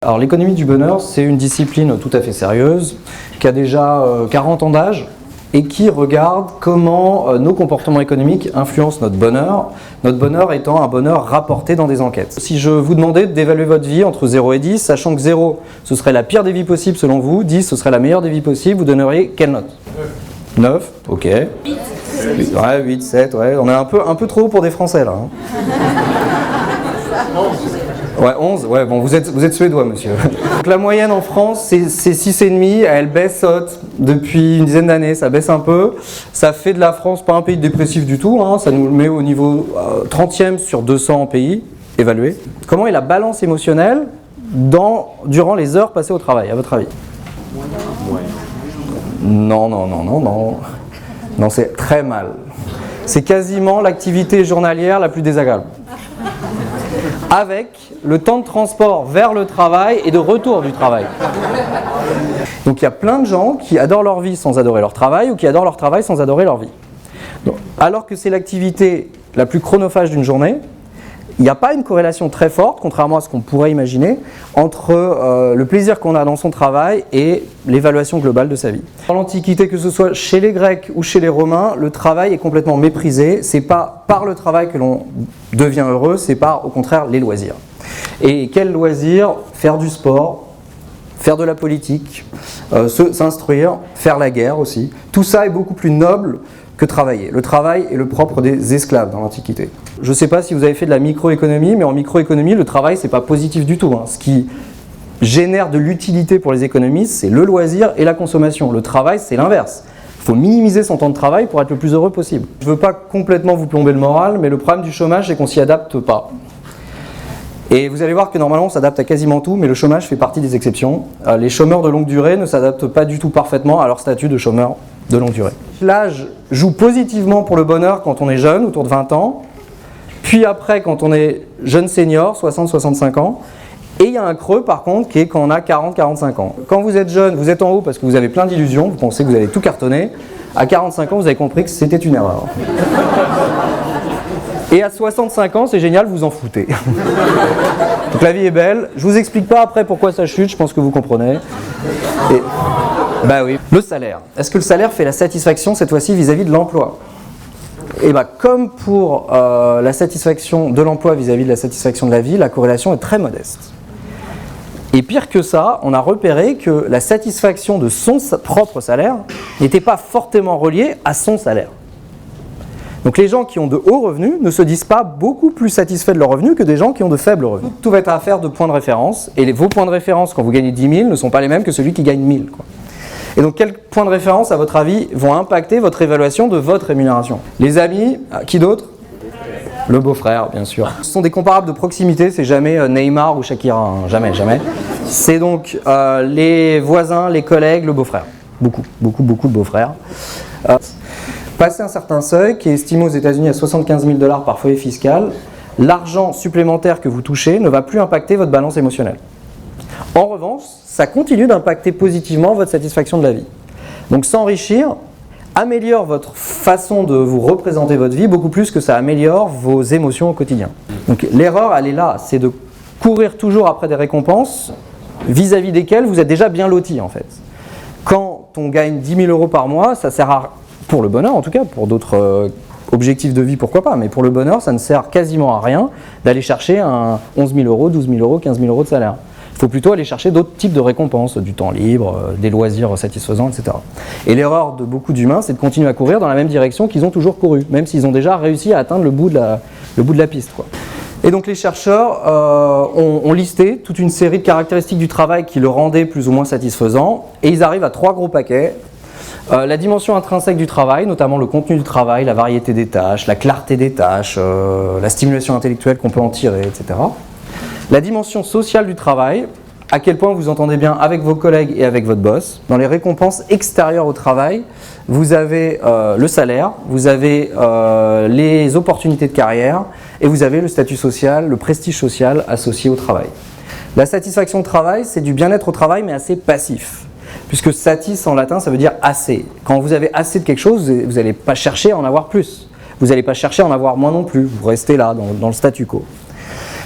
Alors l'économie du bonheur, c'est une discipline tout à fait sérieuse, qui a déjà 40 ans d'âge et qui regarde comment nos comportements économiques influencent notre bonheur étant un bonheur rapporté dans des enquêtes. Si je vous demandais d'évaluer votre vie entre 0 et 10, sachant que 0, ce serait la pire des vies possibles selon vous, 10, ce serait la meilleure des vies possibles, vous donneriez quelle note ? 9, ok. 8. Ouais, 8, 7, ouais. On est un peu trop haut pour des Français là. Ouais, 11, ouais, bon, vous êtes suédois, monsieur. Donc la moyenne en France, c'est 6,5, elle baisse depuis une dizaine d'années, ça baisse un peu. Ça fait de la France pas un pays dépressif du tout, hein, ça nous met au niveau 30e sur 200 pays évalués. Comment est la balance émotionnelle durant les heures passées au travail, à votre avis ? Non. Non, c'est très mal. C'est quasiment l'activité journalière la plus désagréable. Avec le temps de transport vers le travail et de retour du travail. Donc il y a plein de gens qui adorent leur vie sans adorer leur travail ou qui adorent leur travail sans adorer leur vie. Donc, alors que c'est l'activité la plus chronophage d'une journée, il n'y a pas une corrélation très forte, contrairement à ce qu'on pourrait imaginer, entre le plaisir qu'on a dans son travail et l'évaluation globale de sa vie. Dans l'Antiquité, que ce soit chez les Grecs ou chez les Romains, le travail est complètement méprisé. C'est pas par le travail que l'on devient heureux, c'est par, au contraire, les loisirs. Et quels loisirs ? Faire du sport, faire de la politique, s'instruire, faire la guerre aussi. Tout ça est beaucoup plus noble que travailler. Le travail est le propre des esclaves dans l'Antiquité. Je ne sais pas si vous avez fait de la microéconomie, mais en microéconomie, le travail, c'est pas positif du tout. Ce qui génère de l'utilité pour les économistes, c'est le loisir et la consommation. Le travail, c'est l'inverse. Il faut minimiser son temps de travail pour être le plus heureux possible. Je ne veux pas complètement vous plomber le moral, mais le problème du chômage, c'est qu'on ne s'y adapte pas. Et vous allez voir que normalement, on s'adapte à quasiment tout, mais le chômage fait partie des exceptions. Les chômeurs de longue durée ne s'adaptent pas du tout parfaitement à leur statut de chômeur de longue durée. L'âge joue positivement pour le bonheur quand on est jeune, autour de 20 ans, puis après quand on est jeune senior, 60-65 ans, et il y a un creux par contre qui est quand on a 40-45 ans. Quand vous êtes jeune, vous êtes en haut parce que vous avez plein d'illusions, vous pensez que vous allez tout cartonner, à 45 ans vous avez compris que c'était une erreur. Et à 65 ans, c'est génial, vous en foutez. Donc la vie est belle, je vous explique pas après pourquoi ça chute, je pense que vous comprenez. Bah oui. Le salaire. Est-ce que le salaire fait la satisfaction cette fois-ci vis-à-vis de l'emploi ? Et comme pour la satisfaction de l'emploi vis-à-vis de la satisfaction de la vie, la corrélation est très modeste. Et pire que ça, on a repéré que la satisfaction de son propre salaire n'était pas fortement reliée à son salaire. Donc les gens qui ont de hauts revenus ne se disent pas beaucoup plus satisfaits de leurs revenus que des gens qui ont de faibles revenus. Tout va être affaire de points de référence, et vos points de référence quand vous gagnez 10 000 ne sont pas les mêmes que celui qui gagne 1000. Et donc quels points de référence, à votre avis, vont impacter votre évaluation de votre rémunération ? Les amis, qui d'autre ? Le beau-frère, bien sûr. Ce sont des comparables de proximité, c'est jamais Neymar ou Shakira, hein. Jamais. C'est donc les voisins, les collègues, le beau-frère. Beaucoup de beaux-frères. Passé un certain seuil, qui est estimé aux États-Unis à 75 000 $ par foyer fiscal, l'argent supplémentaire que vous touchez ne va plus impacter votre balance émotionnelle. En revanche, ça continue d'impacter positivement votre satisfaction de la vie. Donc s'enrichir améliore votre façon de vous représenter votre vie beaucoup plus que ça améliore vos émotions au quotidien. Donc l'erreur, elle est là, c'est de courir toujours après des récompenses vis-à-vis desquelles vous êtes déjà bien loti en fait. Quand on gagne 10 000 € par mois, ça sert à, pour le bonheur en tout cas, pour d'autres objectifs de vie pourquoi pas, mais pour le bonheur, ça ne sert quasiment à rien d'aller chercher un 11 000 €, 12 000 €, 15 000 € de salaire. Il faut plutôt aller chercher d'autres types de récompenses, du temps libre, des loisirs satisfaisants, etc. Et l'erreur de beaucoup d'humains, c'est de continuer à courir dans la même direction qu'ils ont toujours couru, même s'ils ont déjà réussi à atteindre le bout de la piste, quoi. Et donc les chercheurs ont listé toute une série de caractéristiques du travail qui le rendaient plus ou moins satisfaisant, et ils arrivent à 3 gros paquets. La dimension intrinsèque du travail, notamment le contenu du travail, la variété des tâches, la clarté des tâches, la stimulation intellectuelle qu'on peut en tirer, etc. La dimension sociale du travail, à quel point vous entendez bien avec vos collègues et avec votre boss. Dans les récompenses extérieures au travail, vous avez le salaire, vous avez les opportunités de carrière et vous avez le statut social, le prestige social associé au travail. La satisfaction au travail, c'est du bien-être au travail mais assez passif. Puisque satis en latin, ça veut dire assez. Quand vous avez assez de quelque chose, vous n'allez pas chercher à en avoir plus. Vous n'allez pas chercher à en avoir moins non plus. Vous restez là, dans le statu quo.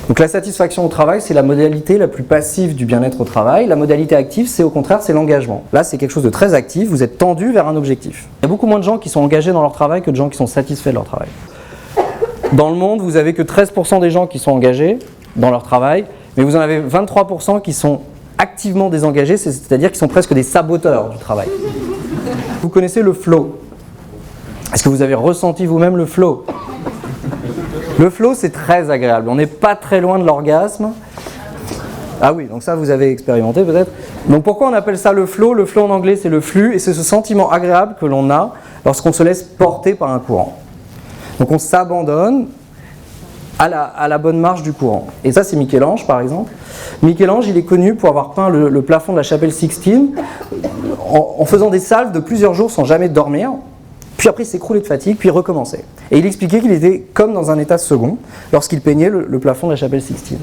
Donc la satisfaction au travail, c'est la modalité la plus passive du bien-être au travail. La modalité active, c'est au contraire, c'est l'engagement. Là, c'est quelque chose de très actif, vous êtes tendu vers un objectif. Il y a beaucoup moins de gens qui sont engagés dans leur travail que de gens qui sont satisfaits de leur travail. Dans le monde, vous n'avez que 13% des gens qui sont engagés dans leur travail, mais vous en avez 23% qui sont activement désengagés, c'est-à-dire qui sont presque des saboteurs du travail. Vous connaissez le flow. Est-ce que vous avez ressenti vous-même le flow ? Le flow, c'est très agréable. On n'est pas très loin de l'orgasme. Ah oui, donc ça, vous avez expérimenté peut-être. Donc pourquoi on appelle ça le flow ? Le flow en anglais, c'est le flux, et c'est ce sentiment agréable que l'on a lorsqu'on se laisse porter par un courant. Donc on s'abandonne à la bonne marche du courant. Et ça, c'est Michel-Ange, par exemple. Michel-Ange, il est connu pour avoir peint le plafond de la chapelle Sixtine en faisant des salves de plusieurs jours sans jamais dormir. Puis après, il s'écroulait de fatigue, puis il recommençait. Et il expliquait qu'il était comme dans un état second lorsqu'il peignait le plafond de la chapelle Sixtine.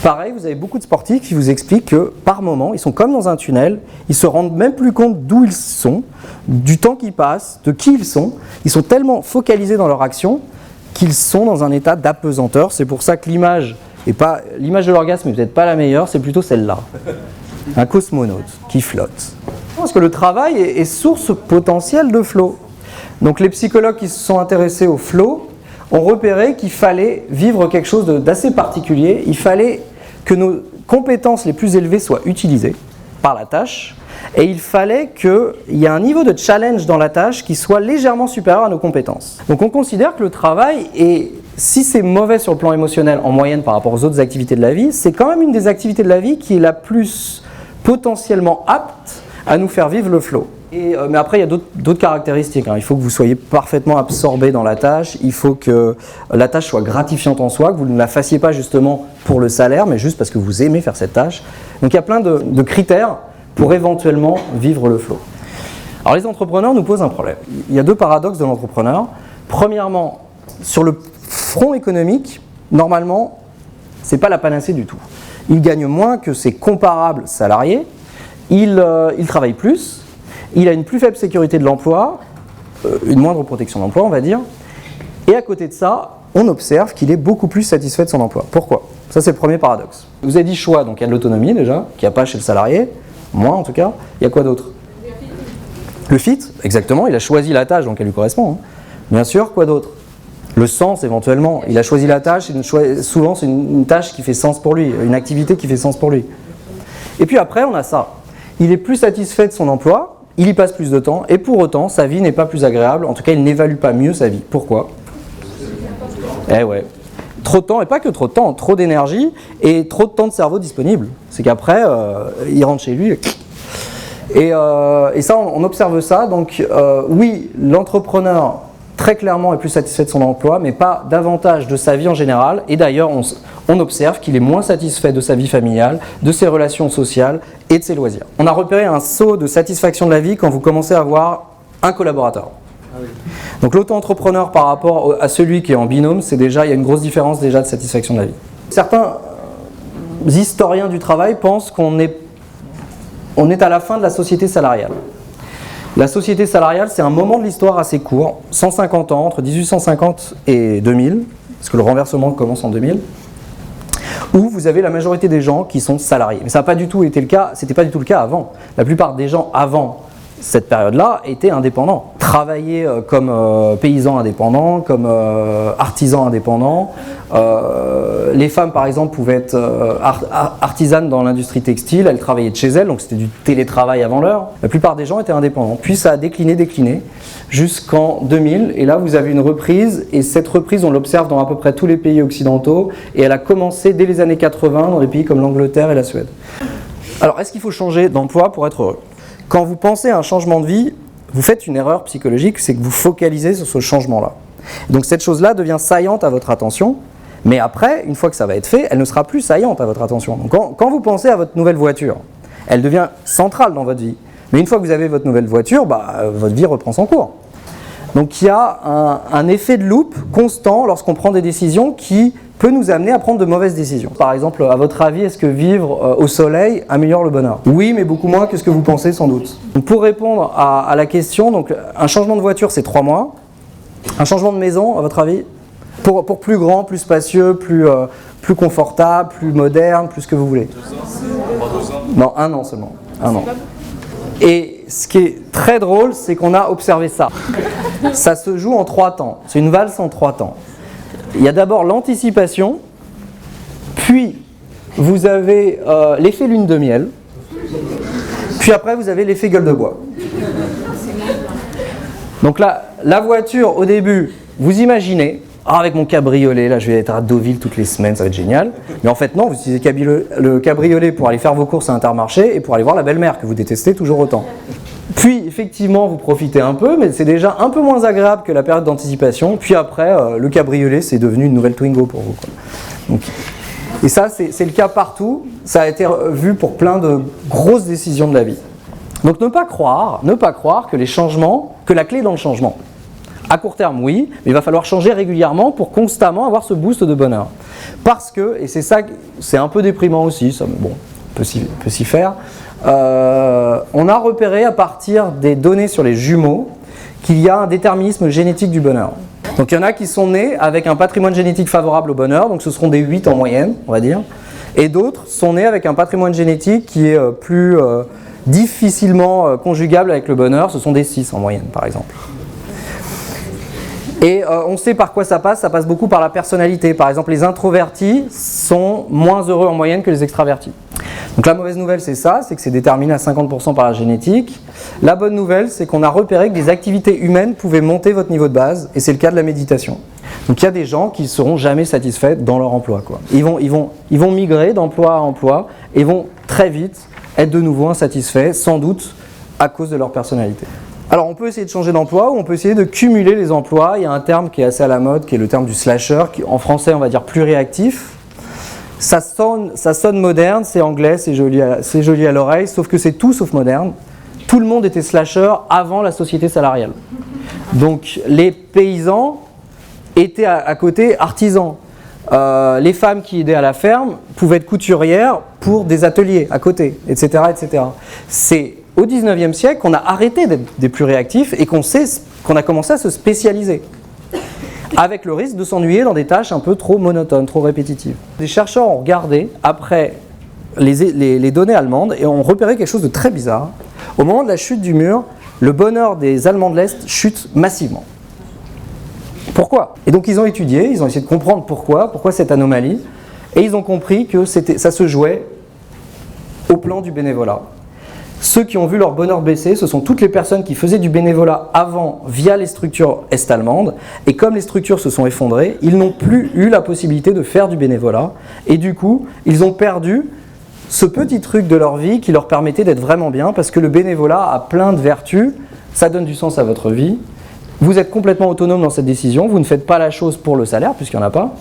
Pareil, vous avez beaucoup de sportifs qui vous expliquent que par moment, ils sont comme dans un tunnel, ils se rendent même plus compte d'où ils sont, du temps qui passe, de qui ils sont tellement focalisés dans leur action qu'ils sont dans un état d'apesanteur. C'est pour ça que l'image de l'orgasme n'est peut-être pas la meilleure, c'est plutôt celle-là. Un cosmonaute qui flotte. Parce que le travail est source potentielle de flow. Donc les psychologues qui se sont intéressés au flow ont repéré qu'il fallait vivre quelque chose d'assez particulier. Il fallait que nos compétences les plus élevées soient utilisées par la tâche, et il fallait qu'il y ait un niveau de challenge dans la tâche qui soit légèrement supérieur à nos compétences. Donc on considère que le travail, si c'est mauvais sur le plan émotionnel en moyenne par rapport aux autres activités de la vie, c'est quand même une des activités de la vie qui est la plus potentiellement apte à nous faire vivre le flow. Mais après, il y a d'autres caractéristiques. Il faut que vous soyez parfaitement absorbé dans la tâche, il faut que la tâche soit gratifiante en soi, que vous ne la fassiez pas justement pour le salaire, mais juste parce que vous aimez faire cette tâche. Donc il y a plein de critères pour éventuellement vivre le flow. Alors les entrepreneurs nous posent un problème. Il y a deux paradoxes de l'entrepreneur. Premièrement, sur le front économique, normalement, ce n'est pas la panacée du tout. Il gagne moins que ses comparables salariés, il travaille plus, il a une plus faible sécurité de l'emploi, une moindre protection de l'emploi, on va dire, et à côté de ça, on observe qu'il est beaucoup plus satisfait de son emploi. Pourquoi ? Ça, c'est le premier paradoxe. Vous avez dit choix, donc il y a de l'autonomie déjà, qu'il n'y a pas chez le salarié, moins en tout cas. Il y a quoi d'autre ? Le fit, exactement, il a choisi la tâche, donc elle lui correspond. Bien sûr, quoi d'autre ? Le sens éventuellement, il a choisi la tâche, souvent c'est une tâche qui fait sens pour lui, une activité qui fait sens pour lui. Et puis après, on a ça. Il est plus satisfait de son emploi, il y passe plus de temps, et pour autant, sa vie n'est pas plus agréable, en tout cas, il n'évalue pas mieux sa vie. Pourquoi ? Eh ouais. Trop de temps, et pas que trop de temps, trop d'énergie, et trop de temps de cerveau disponible. C'est qu'après, il rentre chez lui, et ça, on observe ça. Donc oui, l'entrepreneur, très clairement, est plus satisfait de son emploi, mais pas davantage de sa vie en général, et d'ailleurs, on observe qu'il est moins satisfait de sa vie familiale, de ses relations sociales et de ses loisirs. On a repéré un saut de satisfaction de la vie quand vous commencez à avoir un collaborateur. Ah oui. Donc l'auto-entrepreneur par rapport à celui qui est en binôme, il y a une grosse différence déjà de satisfaction de la vie. Certains historiens du travail pensent qu'on est à la fin de la société salariale. La société salariale, c'est un moment de l'histoire assez court, 150 ans, entre 1850 et 2000, parce que le renversement commence en 2000, où vous avez la majorité des gens qui sont salariés. Mais ça n'a pas du tout été le cas, c'était pas du tout le cas avant. La plupart des gens avant cette période-là étaient indépendants. Travaillaient comme paysans indépendants, comme artisans indépendants. Les femmes, par exemple, pouvaient être artisanes dans l'industrie textile, elles travaillaient de chez elles, donc c'était du télétravail avant l'heure. La plupart des gens étaient indépendants. Puis ça a décliné, jusqu'en 2000, et là vous avez une reprise, et cette reprise, on l'observe dans à peu près tous les pays occidentaux, et elle a commencé dès les années 80 dans des pays comme l'Angleterre et la Suède. Alors, est-ce qu'il faut changer d'emploi pour être heureux ? Quand vous pensez à un changement de vie, vous faites une erreur psychologique, c'est que vous focalisez sur ce changement-là. Donc cette chose-là devient saillante à votre attention, mais après, une fois que ça va être fait, elle ne sera plus saillante à votre attention. Donc quand vous pensez à votre nouvelle voiture, elle devient centrale dans votre vie. Mais une fois que vous avez votre nouvelle voiture, votre vie reprend son cours. Donc il y a un effet de loupe constant lorsqu'on prend des décisions qui peut nous amener à prendre de mauvaises décisions. Par exemple, à votre avis, est-ce que vivre au soleil améliore le bonheur ? Oui, mais beaucoup moins que ce que vous pensez sans doute. Donc, pour répondre à la question, donc, un changement de voiture, c'est 3 mois. Un changement de maison, à votre avis ? Pour plus grand, plus spacieux, plus confortable, plus moderne, plus ce que vous voulez. 2 ans. Non, 1 an seulement. 1 an. Et ce qui est très drôle, c'est qu'on a observé ça. Ça se joue en 3 temps. C'est une valse en 3 temps. Il y a d'abord l'anticipation, puis vous avez l'effet lune de miel, puis après vous avez l'effet gueule de bois. Donc là, la voiture, au début, vous imaginez, avec mon cabriolet, là je vais être à Deauville toutes les semaines, ça va être génial. Mais en fait non, vous utilisez le cabriolet pour aller faire vos courses à Intermarché et pour aller voir la belle-mère que vous détestez toujours autant. Puis effectivement, vous profitez un peu, mais c'est déjà un peu moins agréable que la période d'anticipation. Puis après, le cabriolet, c'est devenu une nouvelle Twingo pour vous, quoi. Donc, et ça, c'est le cas partout. Ça a été vu pour plein de grosses décisions de la vie. Donc ne pas croire que les changements, que la clé est dans le changement. À court terme, oui, mais il va falloir changer régulièrement pour constamment avoir ce boost de bonheur. Parce que, et c'est ça, c'est un peu déprimant aussi, ça, bon, on peut s'y faire, on a repéré à partir des données sur les jumeaux qu'il y a un déterminisme génétique du bonheur. Donc il y en a qui sont nés avec un patrimoine génétique favorable au bonheur, donc ce seront des 8 en moyenne, on va dire, et d'autres sont nés avec un patrimoine génétique qui est plus difficilement conjugable avec le bonheur, ce sont des 6 en moyenne par exemple. Et on sait par quoi ça passe beaucoup par la personnalité. Par exemple, les introvertis sont moins heureux en moyenne que les extravertis. Donc la mauvaise nouvelle, c'est ça, c'est que c'est déterminé à 50% par la génétique. La bonne nouvelle, c'est qu'on a repéré que des activités humaines pouvaient monter votre niveau de base, et c'est le cas de la méditation. Donc il y a des gens qui ne seront jamais satisfaits dans leur emploi, quoi. Ils vont migrer d'emploi à emploi, et vont très vite être de nouveau insatisfaits, sans doute à cause de leur personnalité. Alors on peut essayer de changer d'emploi ou on peut essayer de cumuler les emplois. Il y a un terme qui est assez à la mode, qui est le terme du slasher, qui en français on va dire pluriactif. Ça sonne moderne, c'est anglais, c'est joli à l'oreille, sauf que c'est tout sauf moderne. Tout le monde était slasher avant la société salariale. Donc les paysans étaient à côté artisans. Les femmes qui aidaient à la ferme pouvaient être couturières pour des ateliers à côté, etc. etc. C'est au 19e siècle qu'on a arrêté d'être des pluriactifs et qu'on a commencé à se spécialiser, avec le risque de s'ennuyer dans des tâches un peu trop monotones, trop répétitives. Des chercheurs ont regardé après les données allemandes et ont repéré quelque chose de très bizarre. Au moment de la chute du mur, le bonheur des Allemands de l'Est chute massivement. Pourquoi ? Et donc ils ont étudié, ils ont essayé de comprendre pourquoi cette anomalie, et ils ont compris que ça se jouait au plan du bénévolat. Ceux qui ont vu leur bonheur baisser, ce sont toutes les personnes qui faisaient du bénévolat avant via les structures est-allemandes, et comme les structures se sont effondrées, ils n'ont plus eu la possibilité de faire du bénévolat, et du coup, ils ont perdu ce petit truc de leur vie qui leur permettait d'être vraiment bien, parce que le bénévolat a plein de vertus, ça donne du sens à votre vie, vous êtes complètement autonome dans cette décision, vous ne faites pas la chose pour le salaire, puisqu'il n'y en a pas.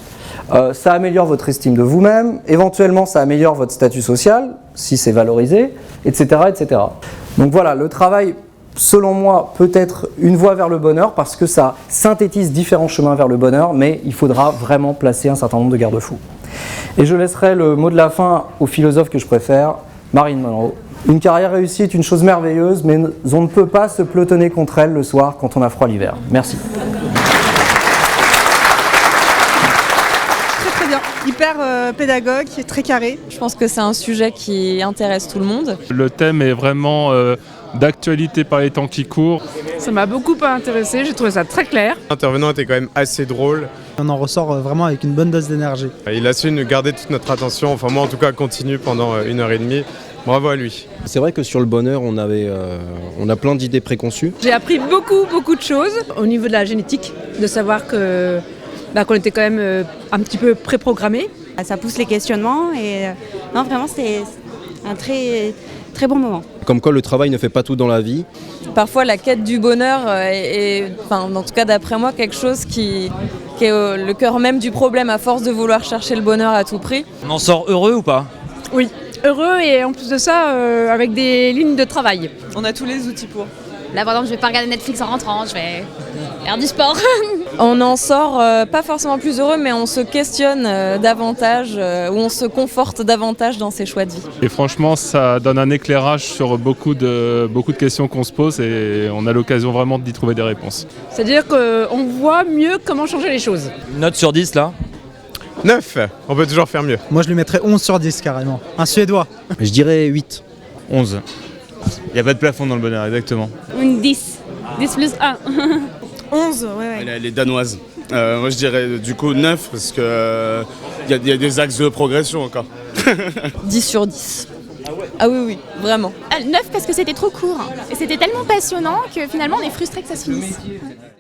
Ça améliore votre estime de vous-même, éventuellement ça améliore votre statut social, si c'est valorisé, etc., etc. Donc voilà, le travail, selon moi, peut être une voie vers le bonheur, parce que ça synthétise différents chemins vers le bonheur, mais il faudra vraiment placer un certain nombre de garde-fous. Et je laisserai le mot de la fin au philosophe que je préfère, Marilyn Monroe. Une carrière réussie est une chose merveilleuse, mais on ne peut pas se pelotonner contre elle le soir quand on a froid l'hiver. Merci. Très bien, hyper pédagogue, très carré. Je pense que c'est un sujet qui intéresse tout le monde. Le thème est vraiment d'actualité par les temps qui courent. Ça m'a beaucoup intéressé, j'ai trouvé ça très clair. L'intervenant était quand même assez drôle. On en ressort vraiment avec une bonne dose d'énergie. Il a su nous garder toute notre attention, enfin moi en tout cas continue pendant 1h30. Bravo à lui. C'est vrai que sur le bonheur, on a plein d'idées préconçues. J'ai appris beaucoup de choses au niveau de la génétique, de savoir qu'on était quand même un petit peu préprogrammé. Ça pousse les questionnements et non, vraiment c'est un très bon moment. Comme quoi le travail ne fait pas tout dans la vie. Parfois la quête du bonheur est, en tout cas d'après moi, quelque chose qui est le cœur même du problème à force de vouloir chercher le bonheur à tout prix. On en sort heureux ou pas ? Oui, heureux et en plus de ça, avec des lignes de travail. On a tous les outils pour. Là par exemple je vais pas regarder Netflix en rentrant, je vais faire du sport. On en sort pas forcément plus heureux, mais on se questionne davantage, ou on se conforte davantage dans ses choix de vie. Et franchement, ça donne un éclairage sur beaucoup de questions qu'on se pose et on a l'occasion vraiment d'y trouver des réponses. C'est-à-dire qu'on voit mieux comment changer les choses. Une note sur 10 là? 9, on peut toujours faire mieux. Moi je lui mettrais 11 sur 10 carrément. Un Suédois. Je dirais 8. 11. Il n'y a pas de plafond dans le bonheur, exactement. Une 10. 10 plus 1. 11, ouais. Elle est danoise. Moi je dirais du coup 9 parce que y a des axes de progression encore. 10 sur 10. Ah oui, vraiment. 9 parce que c'était trop court. Et c'était tellement passionnant que finalement on est frustré que ça se finisse.